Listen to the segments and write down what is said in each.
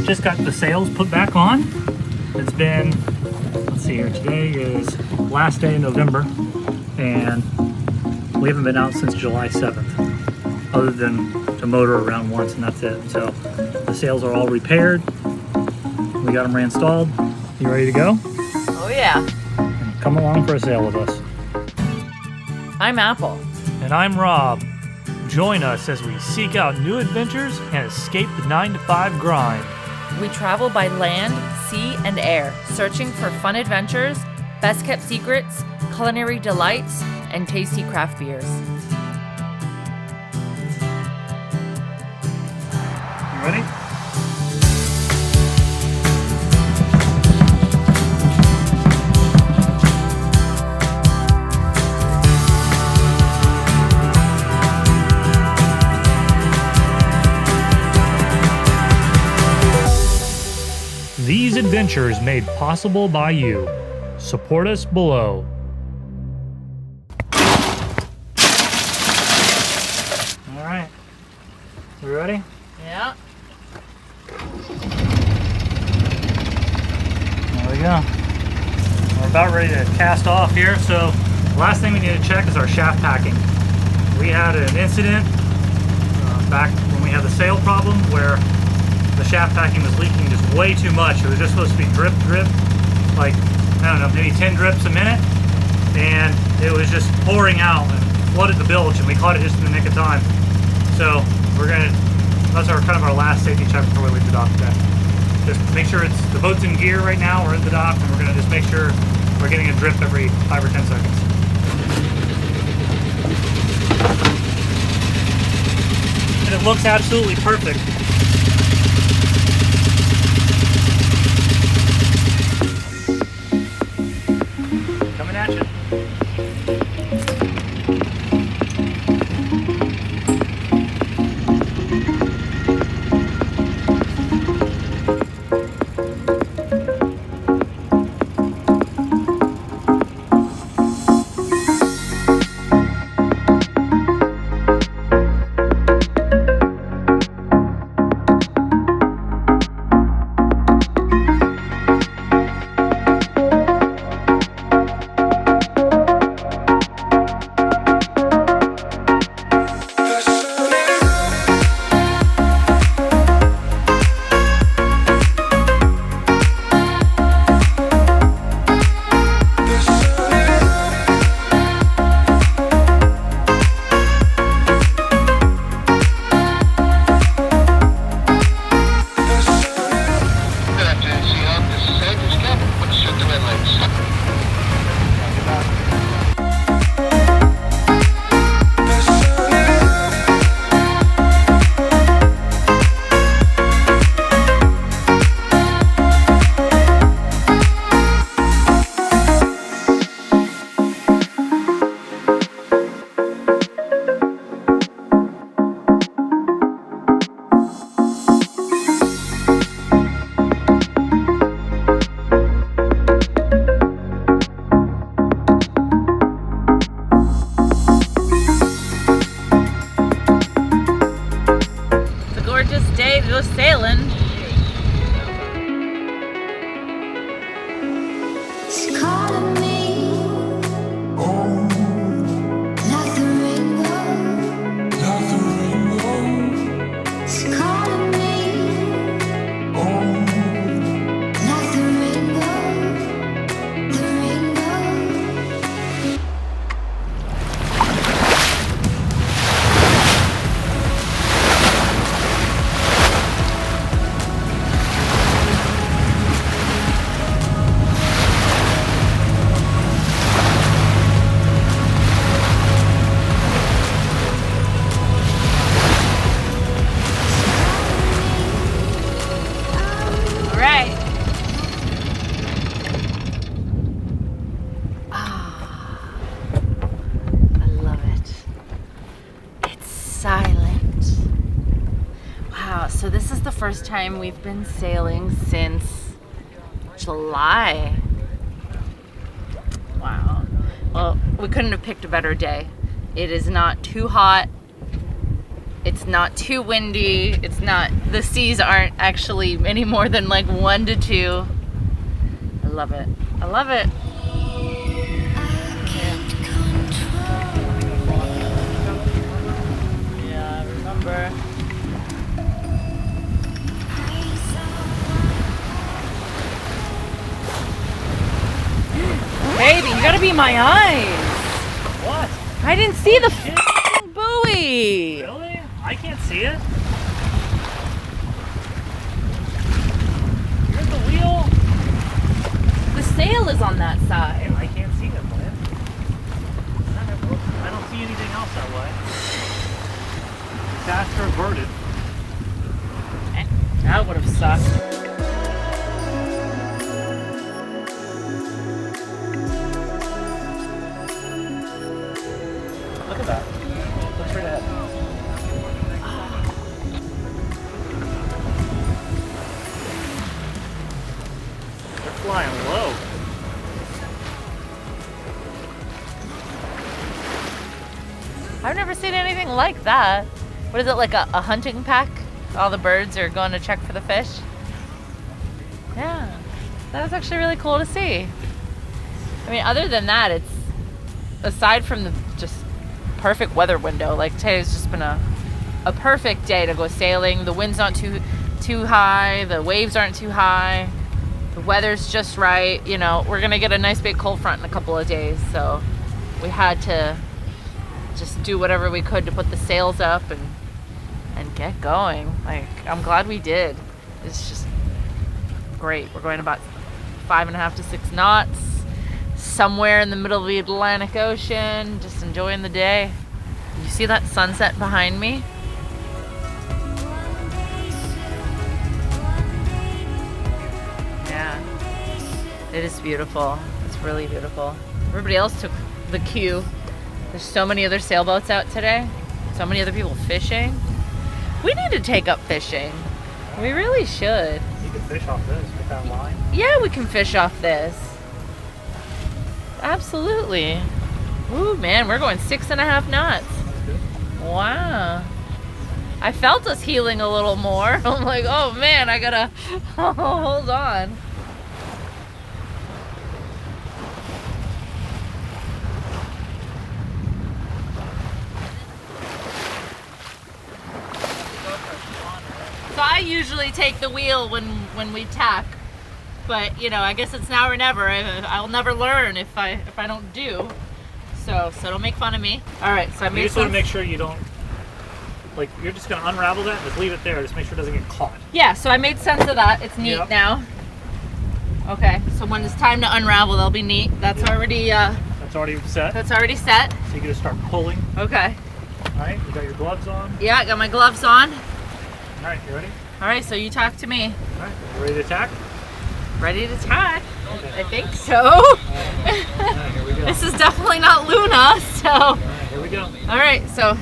just got the sails put back on. It's been, let's see here, today is last day in November, and we haven't been out since July 7th, other than to motor around once, and that's it. So the sails are all repaired. We got them reinstalled. You ready to go? Oh yeah. Come along for a sail with us. I'm Apple. And I'm Rob. Join us as we seek out new adventures and escape the 9-to-5 grind. We travel by land, sea, and air, searching for fun adventures, best-kept secrets, culinary delights, and tasty craft beers. You ready? These adventures made possible by you. Support us below. All right, we ready? Yeah. There we go. We're about ready to cast off here. So the last thing we need to check is our shaft packing. We had an incident back when we had the sail problem where the shaft packing was leaking just way too much. It was just supposed to be drip, like, I don't know, maybe 10 drips a minute. And it was just pouring out and flooded the bilge, and we caught it just in the nick of time. So that's kind of our last safety check before we leave the dock today. Just make sure the boat's in gear right now. We're in the dock, and we're gonna just make sure we're getting a drip every 5 or 10 seconds. And it looks absolutely perfect. Coming at you. Sailing. She's calling me, like the rainbow. She's calling me, like the rainbow. The rainbow. Silent. Wow, so this is the first time we've been sailing since July. Wow. Well, we couldn't have picked a better day. It is not too hot. It's not too windy. The seas aren't actually any more than like 1 to 2. I love it. I love it. Yeah, I remember. Baby, you gotta be my eyes. What? I didn't see the f***ing buoy. Really? I can't see it. Here's the wheel. The sail is on that side. I can't see it, Lynn. I don't see anything else that way. Faster averted. That would have sucked. Look at that. Look straight ahead. They're flying low. I've never seen anything like that. What is it, like a hunting pack? All the birds are going to check for the fish? Yeah, that was actually really cool to see. I mean, other than that, it's, aside from the just perfect weather window, like today's just been a perfect day to go sailing. The wind's not too high, the waves aren't too high, the weather's just right. You know, we're gonna get a nice big cold front in a couple of days, so we had to just do whatever we could to put the sails up and get going. Like, I'm glad we did. It's just great. We're going about 5.5 to 6 knots, somewhere in the middle of the Atlantic Ocean, just enjoying the day. You see that sunset behind me? Yeah, it is beautiful. It's really beautiful. Everybody else took the cue. There's so many other sailboats out today. So many other people fishing. We need to take up fishing. We really should. You can fish off this with that line. Yeah, we can fish off this. Absolutely. Ooh, man, we're going 6.5 knots. That's good. Wow. I felt us healing a little more. I'm like, oh man, I gotta hold on. So I usually take the wheel when we tack, but you know, I guess it's now or never. I'll never learn if I don't do. So don't make fun of me. All right, so I You made just want to make sure you don't, like, you're just gonna unravel that and just leave it there. Just make sure it doesn't get caught. Yeah, so I made sense of that. It's neat Yep. now. Okay, so when it's time to unravel, they'll be neat. That's already That's already set. that's already set. So you can just start pulling. Okay. All right, you got your gloves on. Yeah, I got my gloves on. All right, you ready? All right, so you talk to me. All right, you ready to attack? Ready to tack? Okay. I think so. All right, here we go. This is definitely not Luna, so. All right, here we go. All right, so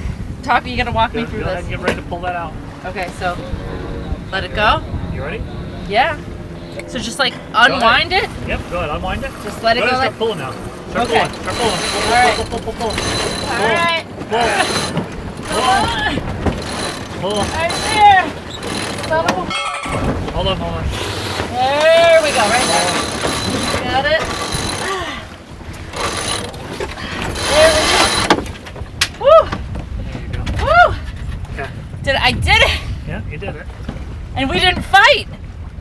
talk. You gotta walk me through Go ahead this. and get ready to pull that out. Okay, so let it go. You ready? Yeah. So just like unwind it. Yep, go ahead, unwind it. Just let it go. Start Like, pulling now. Start Okay. pulling. Start pulling. Pull, All right. pull, pull, pull, pull, pull. all right. Pull. Right there. Hold on. There we go, right there. Got it. There we go. Woo! There you go. Woo! Okay. I did it! Yeah, you did it. And we didn't fight!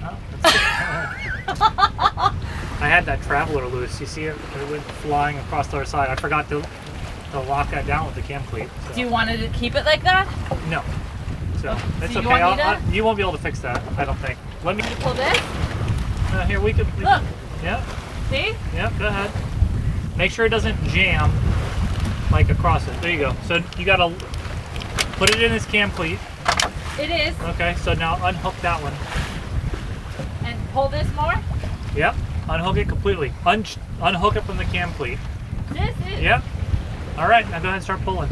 Oh, that's good. I had that traveler loose. You see it? It went flying across the other side. I forgot to lock that down with the cam cleat. So. Do you want to keep it like that? No. So it's you okay. want me to? You won't be able to fix that, I don't think. Let me. Pull this? Here we can. Look. Yeah. See? Yeah. Go ahead. Make sure it doesn't jam like across it. There you go. So you gotta put it in this cam cleat. It is. Okay. So now unhook that one. And pull this more? Yep. Unhook it completely. Unhook it from the cam cleat. This is. Yep. All right. Now go ahead and start pulling.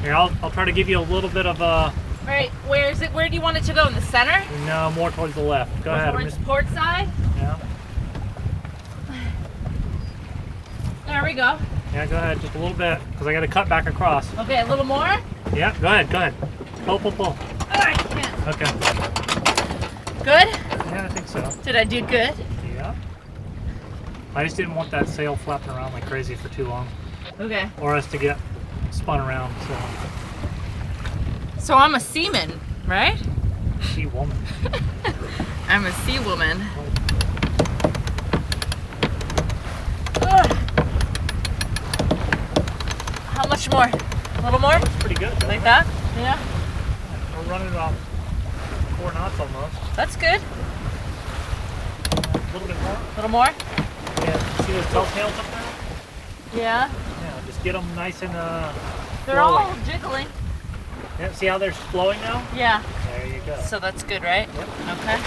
Here, I'll try to give you a little bit of a. All right, where is it? Where do you want it to go? In the center? No, more towards the left. Go ahead. Towards port side? Yeah. There we go. Yeah, go ahead, just a little bit, because I got to cut back across. Okay, a little more? Yeah, go ahead. Pull. All right, yeah. Okay. Good? Yeah, I think so. Did I do good? Yeah. I just didn't want that sail flapping around like crazy for too long. Okay. Or us to get spun around, so. So I'm a seaman, right? Sea woman. I'm a sea woman. Ugh. How much more? A little more? That's pretty good. Like that? Yeah. We're running off 4 knots almost. That's good. A little bit more. A little more? Yeah. See those telltales up there? Yeah. Yeah. Just get them nice and They're flowing. all jiggling. Yeah. See how they're flowing now? Yeah. There you go. So that's good, right? Yep. Okay.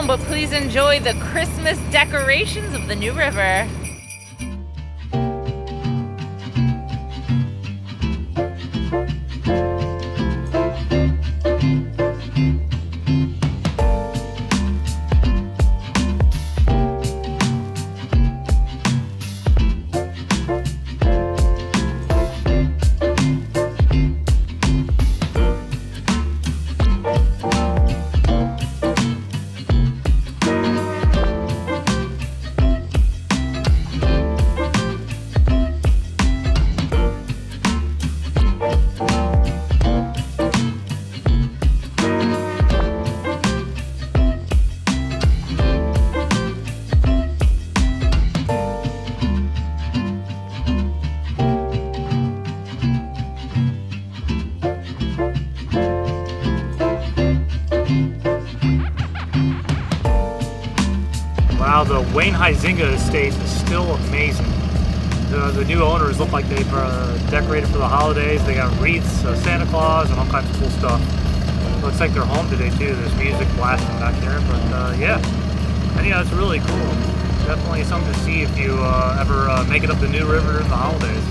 But please enjoy the Christmas decorations of the new river. Wow, the Wayne Huizinga estate is still amazing. The new owners look like they've decorated for the holidays. They got wreaths, Santa Claus, and all kinds of cool stuff. Looks like they're home today too. There's music blasting back there, but yeah, I think that's really cool. Definitely something to see if you ever make it up the New River during the holidays.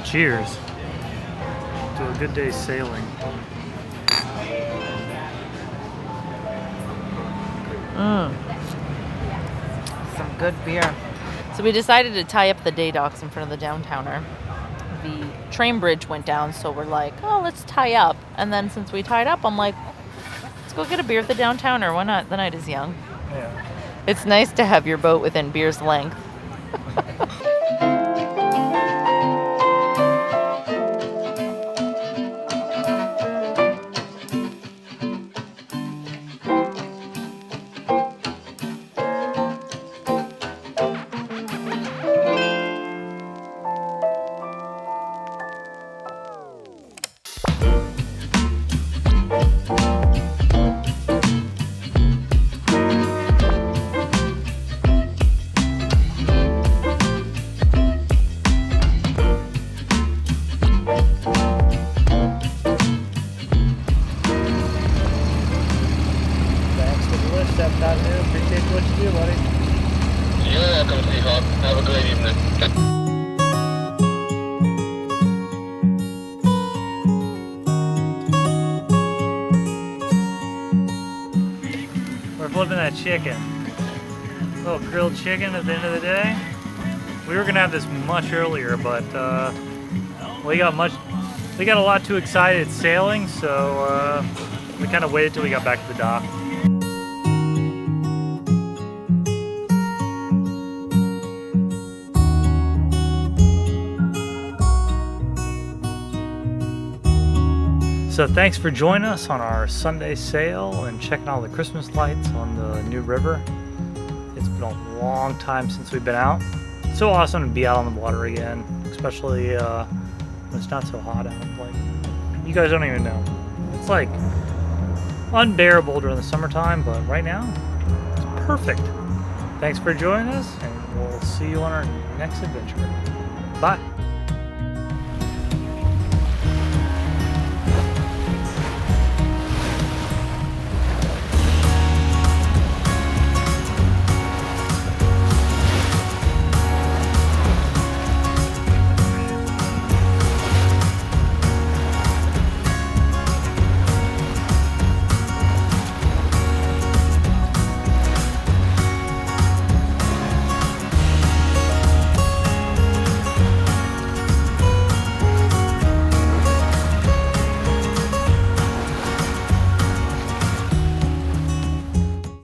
Cheers to a good day's sailing. Some good beer. So we decided to tie up the day docks in front of the downtowner. The train bridge went down, so we're like, oh, let's tie up. And then since we tied up, I'm like, let's go get a beer at the downtowner. Why not? The night is young. Yeah. It's nice to have your boat within beer's length. Appreciate what you do, buddy. You're welcome, Seahawk. Have a great evening. We're flipping that chicken. Little grilled chicken at the end of the day. We were gonna have this much earlier, but we got a lot too excited sailing, so we kind of waited till we got back to the dock. So thanks for joining us on our Sunday sail and checking all the Christmas lights on the new river. It's been a long time since we've been out. It's so awesome to be out on the water again, especially when it's not so hot out. Like, you guys don't even know. It's like unbearable during the summertime, but right now, it's perfect. Thanks for joining us, and we'll see you on our next adventure. Bye.